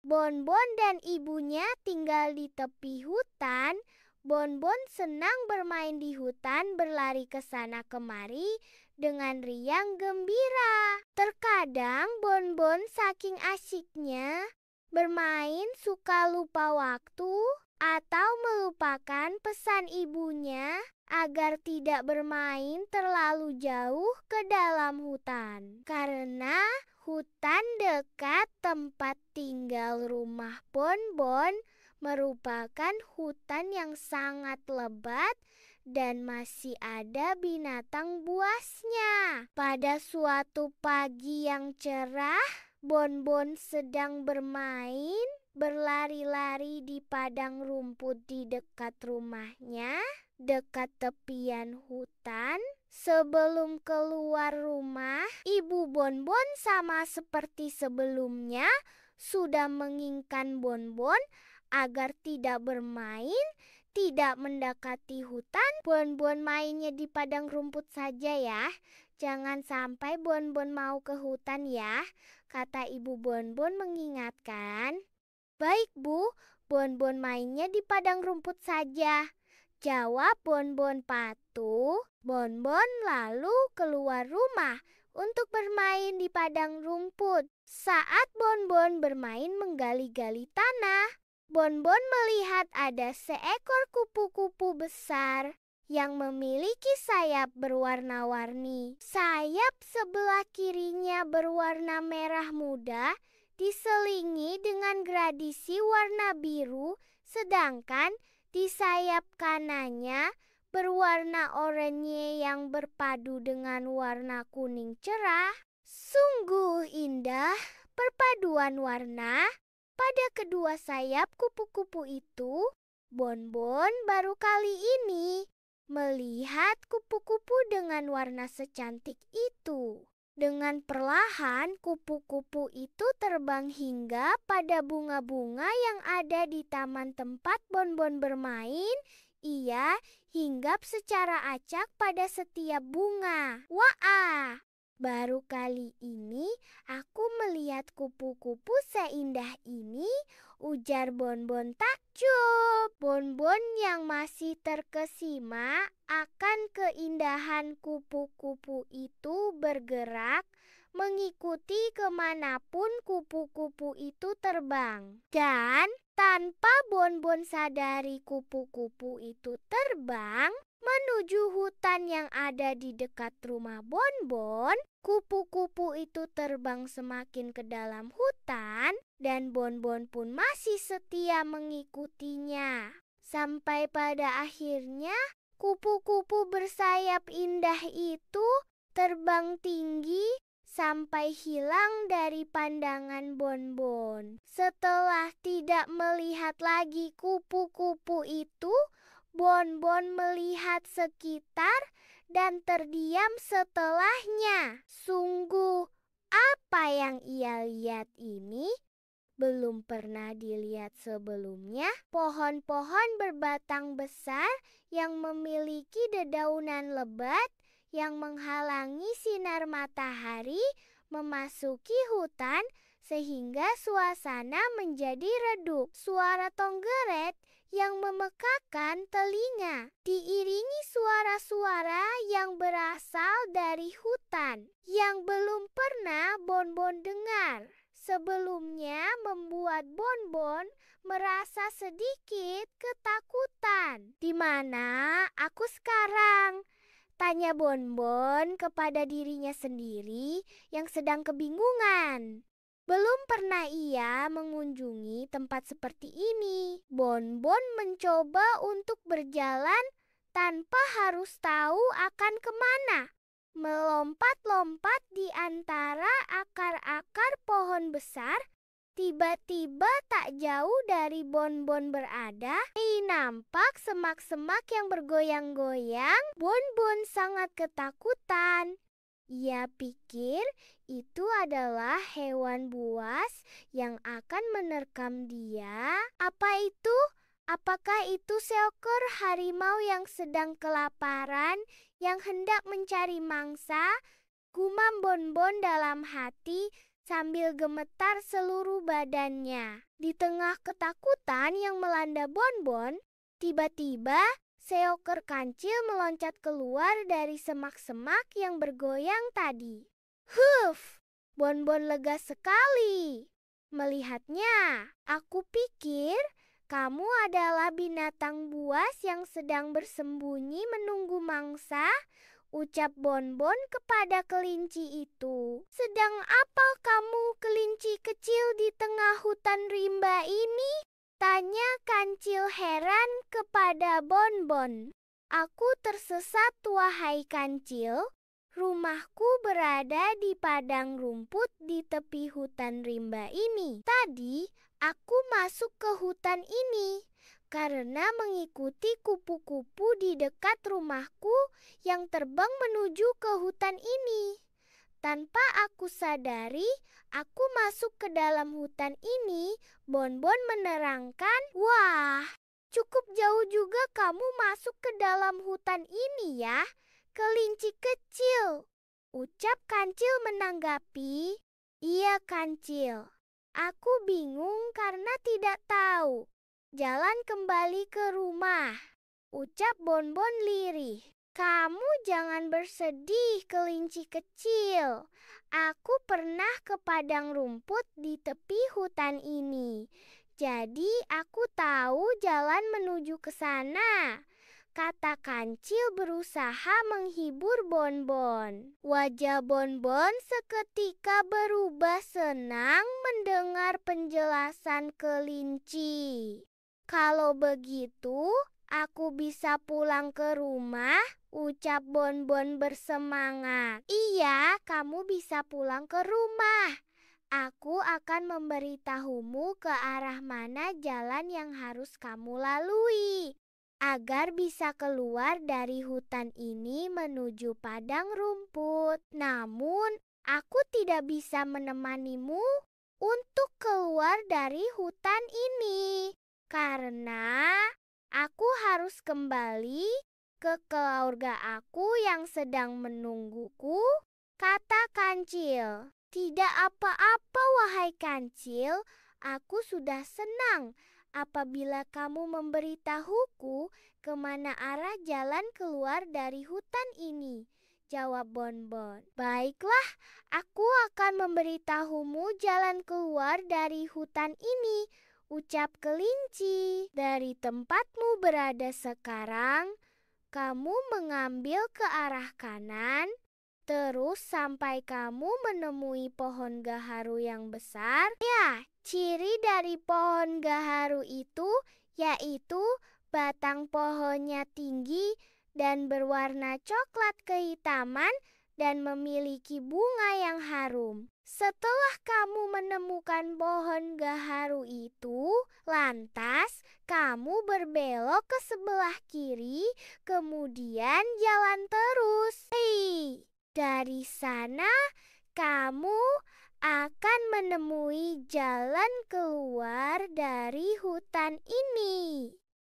Bonbon dan ibunya tinggal di tepi hutan. Bonbon senang bermain di hutan, berlari ke sana kemari dengan riang gembira. Terkadang Bonbon saking asyiknya bermain suka lupa waktu atau melupakan pesan ibunya agar tidak bermain terlalu jauh ke dalam hutan. Karena hutan dekat tempat tinggal rumah Bonbon merupakan hutan yang sangat lebat dan masih ada binatang buasnya. Pada suatu pagi yang cerah, Bonbon sedang bermain, berlari-lari di padang rumput di dekat rumahnya, dekat tepian hutan. Sebelum keluar rumah, Ibu Bonbon sama seperti sebelumnya sudah menginginkan Bonbon agar tidak bermain, tidak mendekati hutan. Bonbon mainnya di padang rumput saja ya. Jangan sampai Bonbon mau ke hutan ya, kata Ibu Bonbon mengingatkan. Baik Bu, Bonbon mainnya di padang rumput saja, jawab Bonbon patuh. Bonbon lalu keluar rumah untuk bermain di padang rumput. Saat Bonbon bermain menggali-gali tanah, Bonbon melihat ada seekor kupu-kupu besar yang memiliki sayap berwarna-warni. Sayap sebelah kirinya berwarna merah muda, diselingi dengan gradasi warna biru, sedangkan di sayap kanannya berwarna oranye yang berpadu dengan warna kuning cerah. Sungguh indah perpaduan warna pada kedua sayap kupu-kupu itu. Bonbon baru kali ini melihat kupu-kupu dengan warna secantik itu. Dengan perlahan kupu-kupu itu terbang hingga pada bunga-bunga yang ada di taman tempat Bonbon bermain. Ia hinggap secara acak pada setiap bunga. Wah! Baru kali ini aku melihat kupu-kupu seindah ini, ujar Bonbon takjub. Bonbon yang masih terkesima akan keindahan kupu-kupu itu bergerak mengikuti kemanapun kupu-kupu itu terbang. Dan tanpa Bonbon sadari kupu-kupu itu terbang menuju hutan yang ada di dekat rumah Bonbon. Kupu-kupu itu terbang semakin ke dalam hutan dan Bonbon pun masih setia mengikutinya. Sampai pada akhirnya kupu-kupu bersayap indah itu terbang tinggi sampai hilang dari pandangan Bonbon. Setelah tidak melihat lagi kupu-kupu itu, Bonbon melihat sekitar dan terdiam setelahnya. Sungguh, apa yang ia lihat ini belum pernah dilihat sebelumnya. Pohon-pohon berbatang besar yang memiliki dedaunan lebat yang menghalangi sinar matahari memasuki hutan sehingga suasana menjadi redup. Suara tonggeret yang memekakan telinga diiringi suara-suara yang berasal dari hutan yang belum pernah Bonbon dengar sebelumnya, membuat Bonbon merasa sedikit ketakutan. Di mana aku sekarang? Tanya Bonbon kepada dirinya sendiri yang sedang kebingungan. Belum pernah ia mengunjungi tempat seperti ini. Bonbon mencoba untuk berjalan tanpa harus tahu akan kemana. Melompat-lompat di antara akar-akar pohon besar. Tiba-tiba tak jauh dari Bonbon berada, nampak semak-semak yang bergoyang-goyang. Bonbon sangat ketakutan. Ia pikir itu adalah hewan buas yang akan menerkam dia. Apa itu? Apakah itu seekor harimau yang sedang kelaparan, yang hendak mencari mangsa? Gumam Bonbon dalam hati sambil gemetar seluruh badannya. Di tengah ketakutan yang melanda Bonbon, tiba-tiba seekor kancil meloncat keluar dari semak-semak yang bergoyang tadi. Huf, Bonbon lega sekali melihatnya. Aku pikir kamu adalah binatang buas yang sedang bersembunyi menunggu mangsa, ucap Bonbon kepada kelinci itu. Sedang apa kamu, kelinci kecil, di tengah hutan rimba ini? Tanya kancil heran kepada Bonbon. Aku tersesat, wahai kancil. Rumahku berada di padang rumput di tepi hutan rimba ini. Tadi aku masuk ke hutan ini karena mengikuti kupu-kupu di dekat rumahku yang terbang menuju ke hutan ini. Tanpa aku sadari, aku masuk ke dalam hutan ini. Bonbon menerangkan, "Wah, cukup jauh juga kamu masuk ke dalam hutan ini ya, kelinci kecil," ucap kancil menanggapi. "Iya kancil, aku bingung karena tidak tahu jalan kembali ke rumah," ucap Bonbon lirih. "Kamu jangan bersedih, kelinci kecil. Aku pernah ke padang rumput di tepi hutan ini. Jadi aku tahu jalan menuju ke sana," kata kancil berusaha menghibur Bonbon. Wajah Bonbon seketika berubah senang mendengar penjelasan kelinci. "Kalau begitu, aku bisa pulang ke rumah," ucap Bonbon bersemangat. "Iya, kamu bisa pulang ke rumah. Aku akan memberitahumu ke arah mana jalan yang harus kamu lalui agar bisa keluar dari hutan ini menuju padang rumput. Namun, aku tidak bisa menemanimu untuk keluar dari hutan ini karena aku harus kembali ke keluarga aku yang sedang menungguku," kata kancil. "Tidak apa-apa, wahai kancil. Aku sudah senang apabila kamu memberitahuku kemana arah jalan keluar dari hutan ini," jawab Bonbon. "Baiklah, aku akan memberitahumu jalan keluar dari hutan ini," ucap kelinci. "Dari tempatmu berada sekarang, kamu mengambil ke arah kanan, terus sampai kamu menemui pohon gaharu yang besar. Ya, ciri dari pohon gaharu itu yaitu batang pohonnya tinggi dan berwarna coklat kehitaman dan memiliki bunga yang harum. Setelah kamu menemukan pohon gaharu itu, lantas kamu berbelok ke sebelah kiri, kemudian jalan terus. Dari sana kamu akan menemui jalan keluar dari hutan ini,"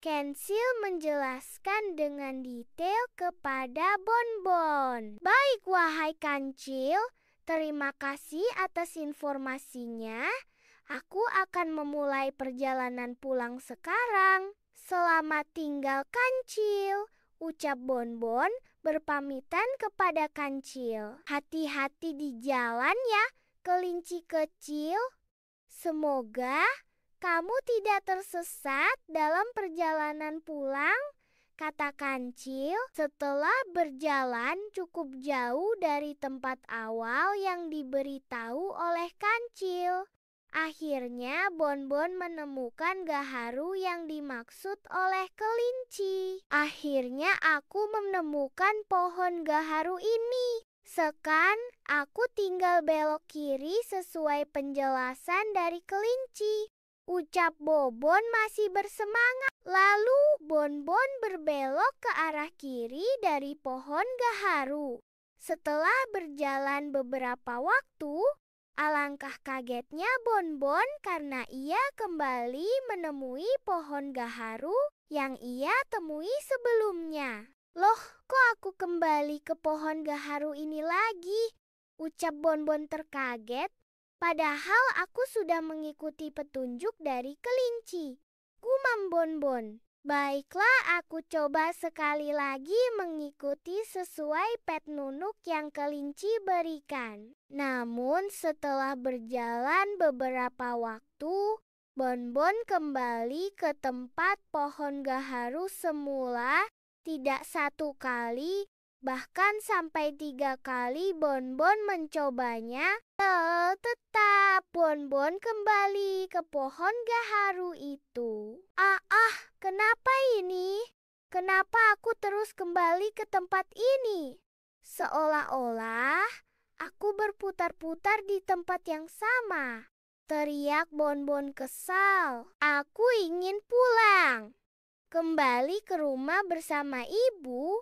Kancil menjelaskan dengan detail kepada Bonbon. "Baik, wahai Kancil, terima kasih atas informasinya. Aku akan memulai perjalanan pulang sekarang. Selamat tinggal, Kancil," ucap Bonbon berpamitan kepada Kancil. "Hati-hati di jalan ya, kelinci kecil. Semoga kamu tidak tersesat dalam perjalanan pulang," kata Kancil setelah berjalan cukup jauh dari tempat awal yang diberitahu oleh Kancil. Akhirnya Bonbon menemukan gaharu yang dimaksud oleh kelinci. "Akhirnya aku menemukan pohon gaharu ini. Sekarang aku tinggal belok kiri sesuai penjelasan dari kelinci," ucap Bonbon masih bersemangat. Lalu Bonbon berbelok ke arah kiri dari pohon gaharu. Setelah berjalan beberapa waktu, alangkah kagetnya Bonbon karena ia kembali menemui pohon gaharu yang ia temui sebelumnya. "Loh, kok aku kembali ke pohon gaharu ini lagi?" ucap Bonbon terkaget. Padahal aku sudah mengikuti petunjuk dari kelinci. Gumam Bonbon. Baiklah, aku coba sekali lagi mengikuti sesuai pet nunuk yang kelinci berikan. Namun setelah berjalan beberapa waktu, Bonbon kembali ke tempat pohon gaharu semula. Tidak satu kali, bahkan sampai 3 kali Bonbon mencobanya. Tetap Bonbon kembali ke pohon gaharu itu. Kenapa ini? Kenapa aku terus kembali ke tempat ini? Seolah-olah aku berputar-putar di tempat yang sama. Teriak Bonbon kesal. Aku ingin pulang. Kembali ke rumah bersama ibu.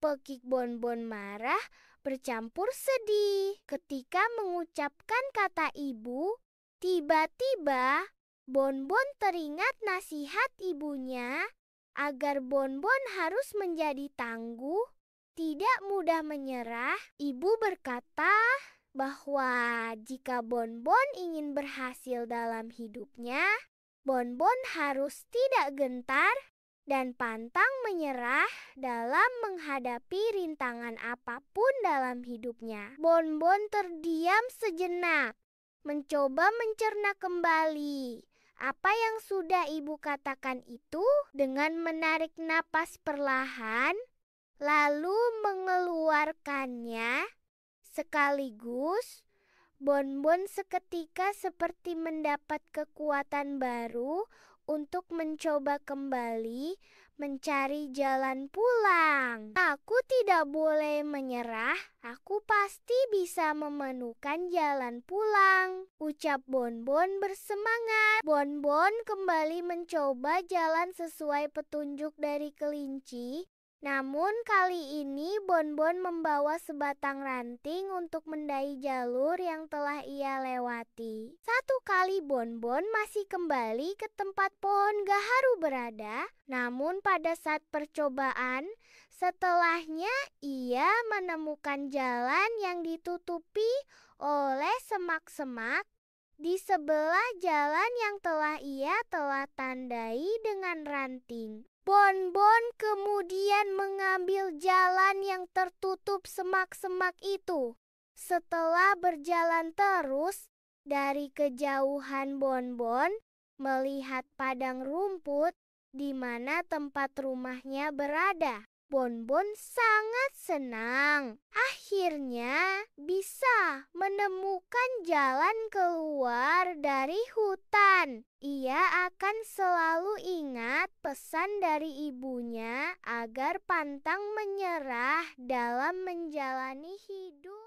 Pekik Bonbon marah bercampur sedih. Ketika mengucapkan kata ibu, tiba-tiba Bonbon teringat nasihat ibunya agar Bonbon harus menjadi tangguh, tidak mudah menyerah. Ibu berkata bahwa jika Bonbon ingin berhasil dalam hidupnya, Bonbon harus tidak gentar dan pantang menyerah dalam menghadapi rintangan apapun dalam hidupnya. Bonbon terdiam sejenak, mencoba mencerna kembali apa yang sudah ibu katakan itu. Dengan menarik napas perlahan, lalu mengeluarkannya sekaligus, Bonbon seketika seperti mendapat kekuatan baru untuk mencoba kembali mencari jalan pulang. Aku tidak boleh menyerah, aku pasti bisa menemukan jalan pulang, ucap Bonbon bersemangat. Bonbon kembali mencoba jalan sesuai petunjuk dari kelinci. Namun kali ini Bonbon membawa sebatang ranting untuk mendai jalur yang telah ia lewati. Satu kali Bonbon masih kembali ke tempat pohon gaharu berada. Namun pada saat percobaan setelahnya ia menemukan jalan yang ditutupi oleh semak-semak di sebelah jalan yang telah tandai dengan ranting. Bonbon kemudian mengambil jalan yang tertutup semak-semak itu. Setelah berjalan terus, dari kejauhan Bonbon melihat padang rumput di mana tempat rumahnya berada. Bonbon sangat senang. Akhirnya bisa menemukan jalan keluar dari hutan. Ia akan selalu ingat pesan dari ibunya agar pantang menyerah dalam menjalani hidup.